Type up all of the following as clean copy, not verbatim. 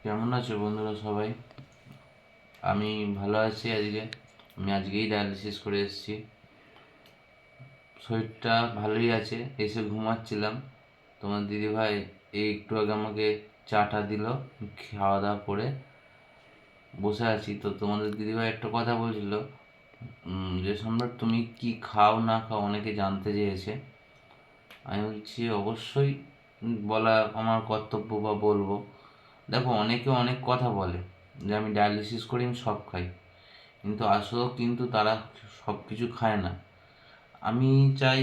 কেমন আছো বন্ধুরা সবাই? আমি ভালো আছি। আমি আজকেই ডায়ালিসিস করে এসেছি। শরীরটা ভালোই আছে। এসে ঘুমাচ্ছিলাম, তোমার দিদিভাই এই একটু আগে আমাকে চাটা দিল। খাওয়া দাওয়া করে বসে আছি। তো তোমাদের দিদিভাই একটা কথা বলছিল, যে সম্রাট তুমি কি খাও না খাও, অনেকে জানতে চেয়েছে। আমি বলছি অবশ্যই বলা আমার কর্তব্য বা বলবো। দেখো, অনেকে অনেক কথা বলে যে আমি ডায়ালিসিস করি, আমি সব খাই, কিন্তু আসলেও কিন্তু তারা সব কিছু খায় না। আমি চাই,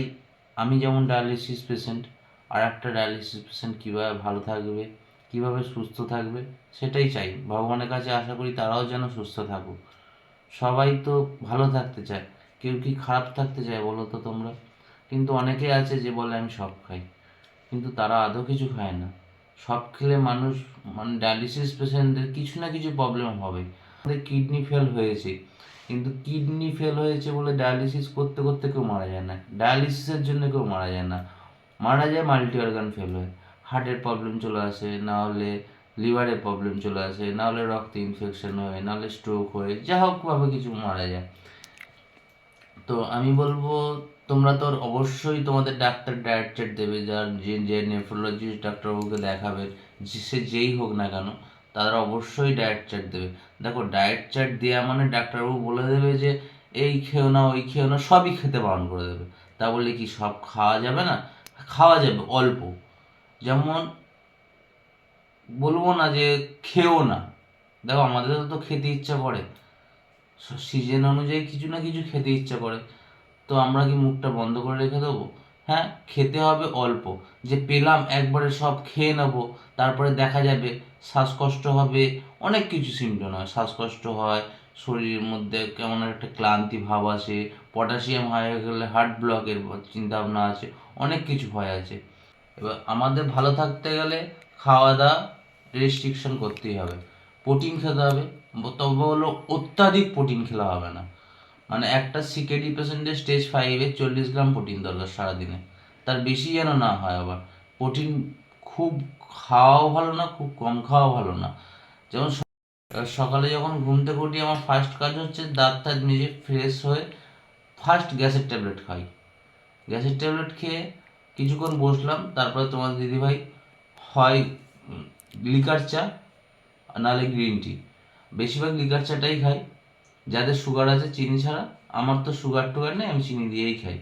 আমি যেমন ডায়ালিসিস পেশেন্ট, আর একটা ডায়ালিসিস পেশেন্ট কীভাবে ভালো থাকবে, কীভাবে সুস্থ থাকবে, সেটাই চাই। ভগবানের কাছে আশা করি তারাও যেন সুস্থ থাকুক। সবাই তো ভালো থাকতে চায়, কেউ কি খারাপ থাকতে চায় বলো তো তোমরা? কিন্তু অনেকে আছে যে বলে আমি সব খাই, কিন্তু তারা আদৌ কিছু খায় না। সব খেলে মানুষ, মানে ডায়ালিসিস পেশেন্টদের কিছু না কিছু প্রবলেম হবে। আমাদের কিডনি ফেল হয়েছে, কিন্তু কিডনি ফেল হয়েছে বলে ডায়ালিসিস করতে করতে কেউ মারা যায় না, ডায়ালিসিসের জন্য কেউ মারা যায় না। মারা যায় মাল্টি অর্গান ফেল হয়ে, হার্টের প্রবলেম চলে আসে, না হলে লিভারের প্রবলেম চলে আসে, না হলে রক্তে ইনফেকশন হয়ে, না হলে স্ট্রোক হয়ে, যা হোক ভাবে কিছু মারা যায়। তো আমি বলবো, তোমরা তো অবশ্যই তোমাদের ডাক্তার ডায়েট চার্ট দেবে, যার যে যে নেফ্রোলজিস্ট ডাক্তারবাবুকে দেখাবে, সে যেই হোক না কেন, তারা অবশ্যই ডায়েট চার্ট দেবে। দেখো, ডায়েট চার্ট দেওয়া মানে ডাক্তারবাবু বলে দেবে যে এই খেও না, ওই খেও না, সবই খেতে বারণ করে দেবে। তা বলে কি সব খাওয়া যাবে না? খাওয়া যাবে অল্প। যেমন বলবো না যে খেও না, দেখো আমাদেরও তো খেতে ইচ্ছা করে, সিজন অনুযায়ী কিছু না কিছু খেতে ইচ্ছা করে। তো আমরা কি মুখটা বন্ধ করে রেখে দেবো? হ্যাঁ, খেতে হবে অল্প। যে পেলাম একবারে সব খেয়ে নেবো, তারপরে দেখা যাবে শ্বাসকষ্ট হবে, অনেক কিছু সিমটম হয়, শ্বাসকষ্ট হয়, শরীরের মধ্যে কেমন একটা ক্লান্তি ভাব আসে, পটাশিয়াম হাই হয়ে গেলে হার্ট ব্লকের চিন্তা ভাবনা আছে, অনেক কিছু ভয় আছে। এবার আমাদের ভালো থাকতে গেলে খাওয়া দাওয়া রেস্ট্রিকশন করতেই হবে, প্রোটিন খেতে হবে। তবে হলো অত্যাধিক প্রোটিন খেলে হবে না। মানে একটা সিকেডি পেশেন্টের স্টেজ 5-এ 40 গ্রাম প্রোটিন দরকার সারাদিনে, তার বেশি যেন না হয়। আবার প্রোটিন খুব খাওয়াও ভালো না, খুব কম খাওয়াও ভালো না। যেমন সকালে যখন ঘুম থেকে উঠি, আমার ফার্স্ট কাজ হচ্ছে দাঁত টাত নিজে ফ্রেশ হয়ে ফার্স্ট গ্যাসের ট্যাবলেট খাই। গ্যাসের ট্যাবলেট খেয়ে কিছুক্ষণ বসলাম, তারপরে তোমার দিদিভাই হয় লিকার চা, নাহলে গ্রিন টি। বেশিরভাগ লিকার চাটাই খাই, যাদের সুগার আছে চিনি ছাড়া। আমার তো সুগার টুগার নেই, আমি চিনি দিয়েই খাই।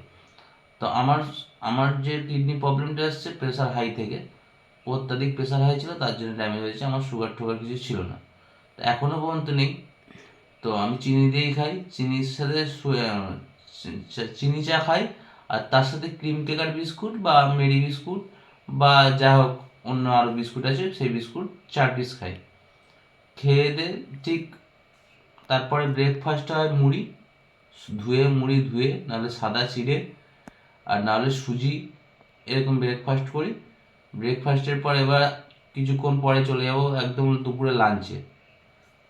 তো আমার আমার যে কিডনি প্রবলেমটা আসছে প্রেশার হাই থেকে, অত্যাধিক প্রেশার হাই ছিল, তার জন্য ড্যামেজ হয়েছে। আমার সুগার টুগার কিছু ছিল না, তো এখনও পর্যন্ত নেই। তো আমি চিনি দিয়েই খাই, চিনির সাথে চিনি চা খাই, আর তার সাথে ক্রিম কেকার বিস্কুট বা মেরি বিস্কুট বা যা হোক অন্য আরও বিস্কুট আছে, সেই বিস্কুট 4 পিস খাই। খেয়ে দে ঠিক তারপরে ব্রেকফাস্ট হয় মুড়ি, মুড়ি ধুয়ে, নাহলে সাদা চিড়ে, আর নাহলে সুজি, এরকম ব্রেকফাস্ট করি। ব্রেকফাস্টের পর এবার কিছুক্ষণ পরে চলে যাব একদম দুপুরে লাঞ্চে,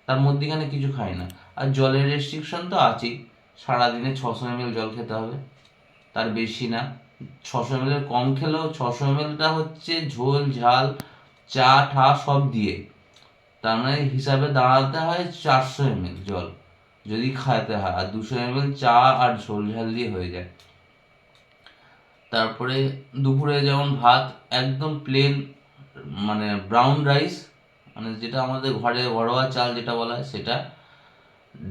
তার মধ্যেখানে কিছু খাই না। আর জলের রেস্ট্রিকশন তো আছেই, সারাদিনে 600 ml জল খেতে হবে, তার বেশি না। 600 ml কম খেলেও 600 mlটা হচ্ছে ঝোল ঝাল চা ঠা সব দিয়ে, তার মানে হিসাবে দাঁড়াতে হয় 400 ml জল যদি খাইতে হয়, আর 200 ml চা আর ঝোল ঝাল দিয়ে হয়ে যায়। তারপরে দুপুরে যেমন ভাত, একদম প্লেন, মানে ব্রাউন রাইস, মানে যেটা আমাদের ঘরে ঘরোয়া চাল যেটা বলা হয় সেটা।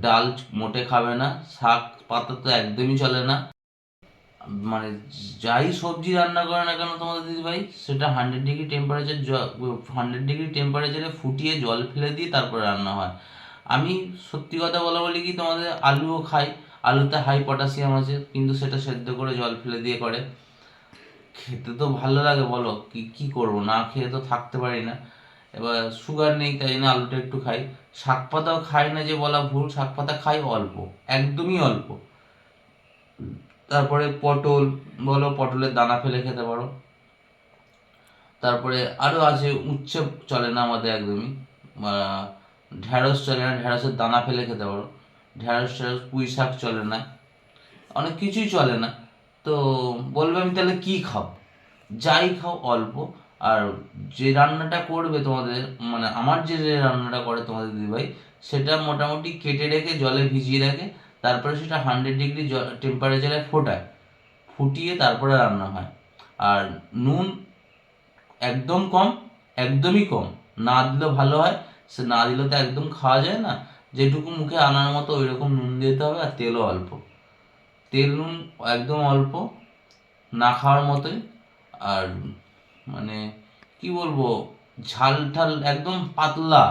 ডাল মোটে খাবে না, শাক পাতা তো একদমই চলে না। মানে যাই সবজি রান্না করে না কেন তোমাদের দিদিভাই, সেটা 100 ডিগ্রি টেম্পারেচারে ফুটিয়ে জল ফেলে দিয়ে তারপরে রান্না হয়। আমি সত্যি কথা বলা বলি কি, তোমাদের আলুও খাই, আলুতে হাই পটাশিয়াম আছে, কিন্তু সেটা সেদ্ধ করে জল ফেলে দিয়ে করে। খেতে তো ভালো লাগে, বলো কি কি করবো, না খেয়ে তো থাকতে পারি না। এবার সুগার নেই, তাই জন্য আলুটা একটু খাই। শাক পাতাও খাই না যে বলা ভুল, শাক পাতা খাই অল্প, একদমই অল্প। তারপরে পটল বলো, পটলের দানা ফেলে খেতে পারো। তারপরে আরও আছে, উচ্ছে চলে না আমাদের একদমই, ঢ্যাঁড়স চলে না, ঢ্যাঁড়সের দানা ফেলে খেতে পারো। ঢ্যাঁড়স ট্যাঁড়স পুঁই শাক চলে না, অনেক কিছুই চলে না। তো বলবে আমি তাহলে কি খাও? যাই খাও অল্প, আর যে রান্নাটা করবে তোমাদের, মানে আমার যে রান্নাটা করে তোমাদের দিদিভাই, সেটা মোটামুটি কেটে রেখে জলে ভিজিয়ে রাখে, তারপরে সেটা 100 ডিগ্রি টেম্পারেচারে ফোটায়, ফুটিয়ে তারপরে রান্না হয়। আর নুন একদম কম, একদমই কম, না দিলেও ভালো হয়, সে না দিলে তো একদম খাওয়া যায় না। যেটুকু মুখে আনার মতো ওই রকম নুন দিতে হবে, আর তেলও অল্প, তেল নুন একদম অল্প, না খাওয়ার মতোই। আর মানে কি বলবো, ঝাল ঠাল একদম পাতলা।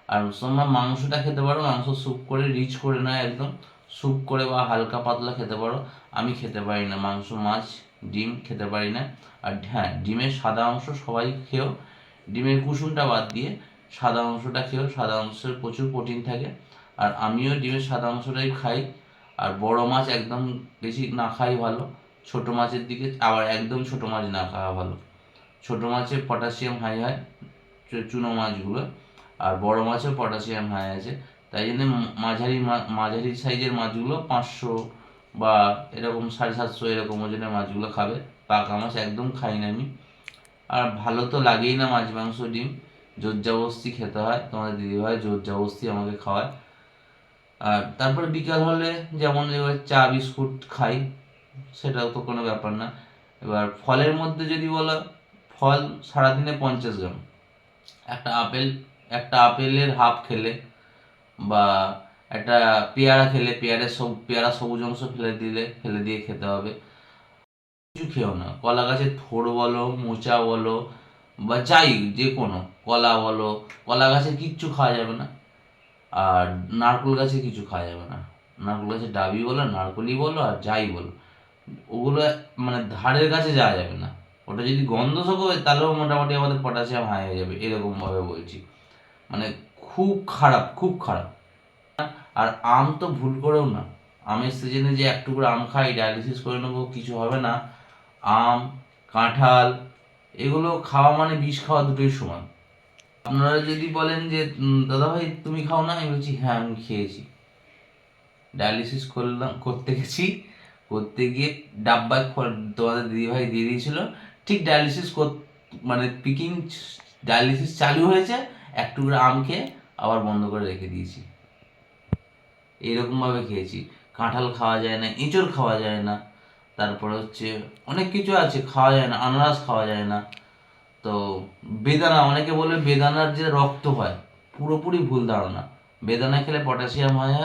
আর তোমরা মাংসটা খেতে পারো, মাংস স্যুপ করে রিচ করে নয়, একদম স্যুপ করে বা হালকা পাতলা খেতে পারো। আমি খেতে পারি না মাংস, মাছ, ডিম খেতে পারি না। আর হ্যাঁ, ডিমের সাদা অংশ সবাই খেও, ডিমের কুসুমটা বাদ দিয়ে সাদা অংশটা খেও, সাদা অংশের প্রচুর প্রোটিন থাকে। আর আমিও ডিমের সাদা অংশটাই খাই। আর বড় মাছ একদম বেশি না খাই ভালো, ছোট মাছের দিকে আবার একদম ছোট মাছ না খাওয়া ভালো। ছোট মাছে পটাশিয়াম হাই হয়, চুনো মাছগুলো, আর বড় মাছেও পটাশিয়াম হাই আছে। তাই জন্য মাঝারি সাইজের মাছগুলো 500 বা এরকম 750 এরকম ওজনের মাছগুলো খাবে। পাকা মাছ একদম খাই না আমি। আর ভালো তো লাগেই না মাছ, মাংস, ডিম, জোর জবরদস্তি খেতে হয়, তোমাদের দিদিভাই জোর জবরদস্তি আমাকে খাওয়ায়। আর তারপরে বিকাল হলে যেমন এবার চা বিস্কুট খাই, সেটাও তো কোনো ব্যাপার না। এবার ফলের মধ্যে যদি বলো, ফল সারাদিনে 50 গ্রাম। একটা আপেল, একটা আপেলের হাফ খেলে, বা একটা পেয়ারা খেলে, পেয়ারা সবুজ অংশ ফেলে দিয়ে খেতে হবে। কিছু খেও না, কলা গাছের থোড় বলো, মোচা বলো, বা যাই যে কোনো কলা বলো, কলা গাছের কিচ্ছু খাওয়া যাবে না। আর নারকেল গাছে কিছু খাওয়া যাবে না। নারকেল গাছের ডাবি বলো, নারকেলই বলো, আর যাই বলো, ওগুলো মানে ধারের কাছে যাওয়া যাবে না। ওটা যদি গন্ধ শুকোয় তাহলেও মোটামুটি আমাদের পটাশিয়াম হাই হয়ে যাবে, এরকম ভাবে বলছি। মানে খুব খারাপ, খুব খারাপ। আর আম তো ভুল করেও না, আমের সিজনে যে এক টুকরো আম খাই, ডায়ালিসিস করে নেবো, কিছু হবে না। আম, কাঁঠাল, এগুলো খাওয়া মানে বিষ খাওয়া, দুটোই সমান। আপনারা যদি বলেন যে দাদা ভাই তুমি খাও না, আমি বলছি হ্যাঁ আমি খেয়েছি। ডায়ালিসিস করতে গেছি, করতে গিয়ে ডাব্বায় তোমাদের দিদিভাই দিয়ে দিয়েছিল, ঠিক মানে ডায়ালিসিস চালু হয়েছে, এক টুকরো আম খেয়ে আবার বন্ধ করে রেখে দিয়েছি। এইরকমভাবে খেয়েছি। কাঁঠাল খাওয়া যায় না, এঁচড় খাওয়া যায় না, তারপরে হচ্ছে অনেক কিছু আছে খাওয়া যায় না, আনারস খাওয়া যায় না। তো বেদানা, অনেকে বলে বেদানার যে রক্ত হয়, পুরোপুরি ভুল ধারণা। বেদানা খেলে পটাশিয়াম হয়,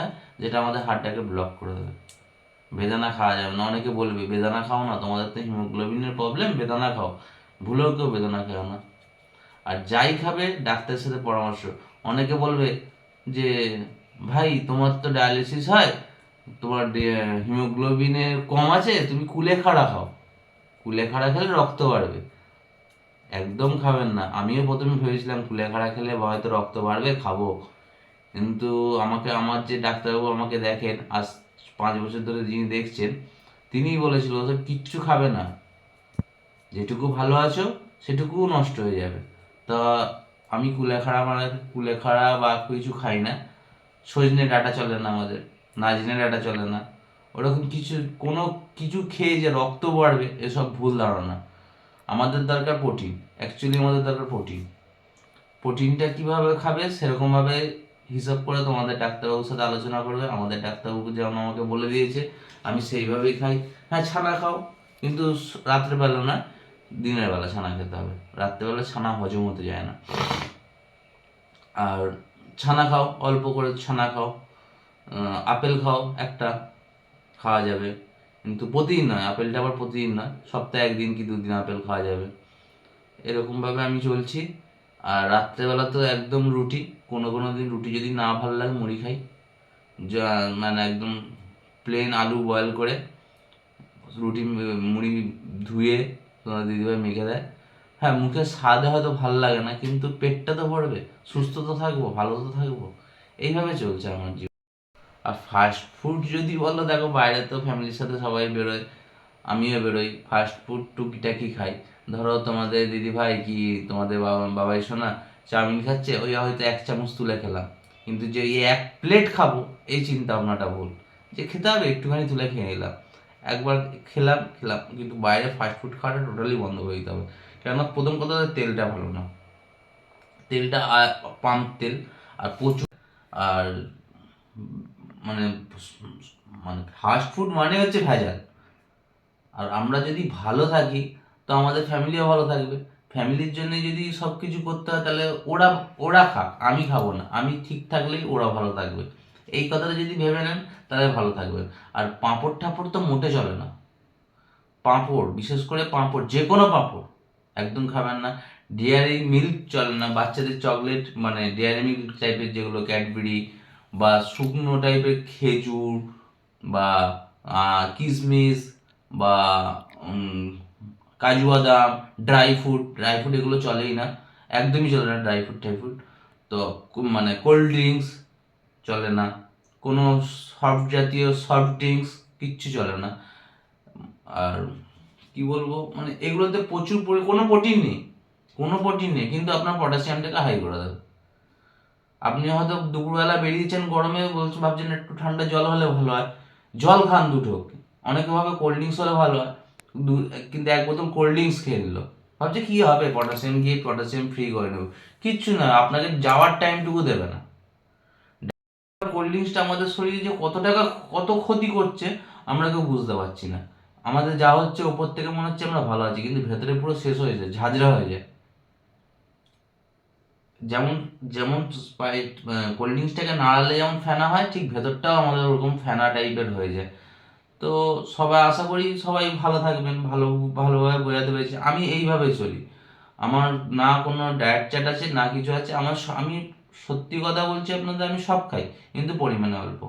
যেটা আমাদের হার্টটাকে ব্লক করে দেবে। বেদানা খাওয়া যাবে না। অনেকে বলবে বেদানা খাও না, তোমাদের তো হিমোগ্লোবিনের প্রবলেম, বেদানা খাও। ভুলেও কেউ বেদানা খাও না। আর যাই খাবে ডাক্তারের সাথে পরামর্শ। অনেকে বলবে যে ভাই তোমার তো ডায়ালিসিস হয়, তোমার হিমোগ্লোবিনের কম আছে, তুমি কুলেখাড়া খাও, কুলেখাড়া খেলে রক্ত বাড়বে। একদম খাবেন না। আমিও প্রথমে ভেবেছিলাম কুলেখাড়া খেলে হয়তো রক্ত বাড়বে, খাবো। কিন্তু আমার যে ডাক্তারবাবু আমাকে দেখেন, আজ 5 বছর ধরে যিনি দেখছেন, তিনিই বলেছিল ওসব কিচ্ছু খাবে না, যেটুকু ভালো আছো সেটুকুও নষ্ট হয়ে যাবে। তা আমি কুলেখাড়া বা কিছু খাই না। সজনে ডাঁটা চলে না আমাদের, নাজনে ডাঁটা চলে না। ওরকম কোনো কিছু খেয়ে যে রক্ত বাড়বে, এসব ভুল ধারণা। আমাদের দরকার প্রোটিন, অ্যাকচুয়ালি আমাদের দরকার প্রোটিন। প্রোটিনটা কিভাবে খাবে সেরকমভাবে হিসাব করে তোমাদের ডাক্তারবাবুর সাথে আলোচনা করবে। আমাদের ডাক্তারবাবু যেমন আমাকে বলে দিয়েছে, আমি সেইভাবেই খাই। হ্যাঁ, ছানা খাও, কিন্তু রাত্রেবেলা না, দিনের বেলা ছানা খেতে হবে। রাত্রেবেলা ছানা হজম হতে যায় না। আর ছানা খাও, অল্প করে ছানা খাও। আপেল খাও, একটা খাওয়া যাবে, কিন্তু প্রতিদিন নয়। আপেলটা আবার প্রতিদিন নয়, সপ্তাহে 1 দিন কি 2 দিন আপেল খাওয়া যাবে। এরকমভাবে আমি চলছি। আর রাত্রেবেলা তো একদম রুটি, কোনো কোনো দিন রুটি যদি না ভালো লাগে মুড়ি খাই, মানে একদম প্লেন আলু বয়েল করে রুটি, মুড়ি ধুয়ে তোমার দিদিভাই মেখে দেয়। হ্যাঁ, মুখের স্বাদে হয়তো ভালো লাগে না, কিন্তু পেটটা তো ভরবে, সুস্থ তো থাকবো, ভালো তো থাকবো। এইভাবে চলছে আমার জীবন। আর ফাস্ট ফুড যদি বলো, দেখো বাইরে তো ফ্যামিলির সাথে সবাই বেরোয়, আমিও বেরোই, ফাস্ট ফুড টুকিটাকি খাই। ধরো তোমাদের দিদিভাই কি তোমাদের বাবাই শোনা চাউমিন খাচ্ছে, ওই হয়তো 1 চামচ তুলে খেলাম, কিন্তু যে এই 1 প্লেট খাবো, এই চিন্তা ভাবনাটা ভুল। যে খেতে হবে একটুখানি তুলে খেয়ে নিলাম, একবার খেলাম, কিন্তু বাইরে ফাস্ট ফুড খাওয়াটা টোটালি বন্ধ করে দিতে হবে। কেননা প্রথম কথা হচ্ছে তেলটা ভালো না, তেলটা পাম্প তেল, আর প্রচুর, আর মানে মানে ফাস্ট ফুড মানে হচ্ছে ভেজাল। আর আমরা যদি ভালো থাকি তো আমাদের ফ্যামিলিও ভালো থাকবে। ফ্যামিলির জন্য যদি সব কিছু করতে হয় তাহলে ওরা ওরা খাক, আমি খাবো না, আমি ঠিক থাকলেই ওরা ভালো থাকবে। এই কথাটা যদি ভেবে নেন তাহলে ভালো থাকবেন। আর পাঁপড় ঠাপড় তো মোটে চলে না। পাঁপড়, বিশেষ করে পাঁপড়, যে কোনো পাঁপড় একদম খাবেন না। ডেয়ারি মিল্ক চলে না, বাচ্চাদের চকলেট মানে ডেয়ারি মিল্ক টাইপের যেগুলো ক্যাডবেরি, বা শুকনো টাইপের খেজুর, বা কিশমিশ, বা উম, কাজু বাদাম, ড্রাই ফ্রুট এগুলো চলেই না, একদমই চলে না ড্রাই ফ্রুট টাই ফ্রুট। তো মানে কোল্ড ড্রিঙ্কস চলে না, কোনো সফট ড্রিঙ্কস কিচ্ছু চলে না। আর কি বলবো, মানে এগুলোতে প্রচুর কোনো প্রোটিন নেই, কোনো প্রোটিন নেই, কিন্তু আপনার পটাশিয়ামটাকে হাই করে দেবে। আপনি হয়তো দুপুরবেলা বেরিয়েছেন গরমে, বলছেন ভাবছেন একটু ঠান্ডা জল হলে ভালো হয়, জল খান দুটো। অনেকে ভাবে কোল্ড ড্রিঙ্কস হলে ভালো হয়, কিন্তু এক বোতল কোল্ড ড্রিঙ্কস খেয়ে নিল, ভাবছে কি হবে, পটাশিয়াম গিয়ে পটাশিয়াম ফ্রি করে নেব। কিচ্ছু না, আপনাকে যাওয়ার টাইমটুকু দেবে না। কোল্ড ড্রিঙ্কসটা আমাদের শরীরে যে কত ক্ষতি করছে আমরা কেউ বুঝতে পারছি না। আমাদের যা হচ্ছে ওপর থেকে মনে হচ্ছে আমরা ভালো আছি, কিন্তু ভেতরে পুরো শেষ হয়ে যায়, ঝাঁঝরা হয়ে যায়। যেমন যেমন কোল্ড ড্রিঙ্কসটাকে নাড়ালে যেমন ফেনা হয়, ঠিক ভেতরটাও আমাদের ওরকম ফেনা টাইপের হয়ে যায়। তো সবাই, আশা করি সবাই ভালো থাকবেন, ভালোভাবে বোঝাতে পেরেছি। আমি এইভাবে চলি, আমার না কোনো ডায়েট চ্যাট আছে না কিছু আছে, আমি সত্যি কথা বলছি আপনাদের, আমি সব খাই কিন্তু পরিমাণে অল্প।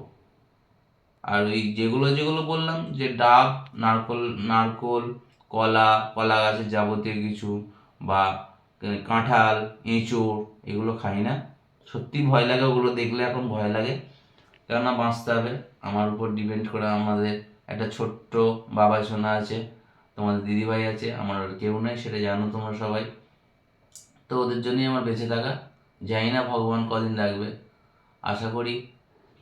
আর ওই যেগুলো যেগুলো বললাম, যে ডাব, নারকোল, নারকোল, কলা গাছের যাবতীয় কিছু, বা কাঁঠাল, এঁচোড়, এগুলো খাই না। সত্যি ভয় লাগে ওগুলো দেখলে, এখন ভয় লাগে। কেননা বাঁচতে হবে, আমার উপর ডিপেন্ড করে আমাদের একটা ছোট্ট বাবাই সোনা আছে, তোমাদের দিদিভাই আছে, আমার আর কেউ নেই, সেটা জানো তোমরা সবাই। তো ওদের জন্যই আমার বেঁচে থাকা। জানি না ভগবান কদিন রাখবে, আশা করি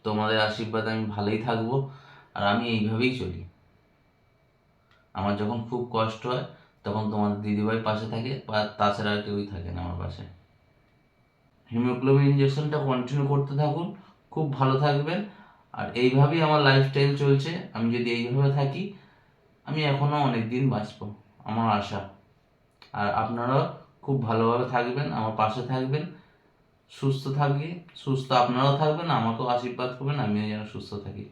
তোমাদের আশীর্বাদে আমি ভালোই থাকবো। আর আমি এইভাবেই চলি। আমার যখন খুব কষ্ট হয় তখন তোমাদের দিদিভাই পাশে থাকে, বা তাছাড়া আর কেউই থাকে না আমার পাশে। হিমোগ্লোবিন ইঞ্জেকশনটা কন্টিনিউ করতে থাকুন, খুব ভালো থাকবেন। আর এইভাবেই আমার লাইফস্টাইল চলছে, আমি যদি এইভাবে থাকি আমি এখনও অনেক দিন বাঁচবো, আমার আশা। আর আপনারাও খুব ভালোভাবে থাকবেন, আমার পাশে থাকবেন, সুস্থ আপনারাও থাকবেন, আমাকেও আশীর্বাদ করবেন আমিও যেন সুস্থ থাকি।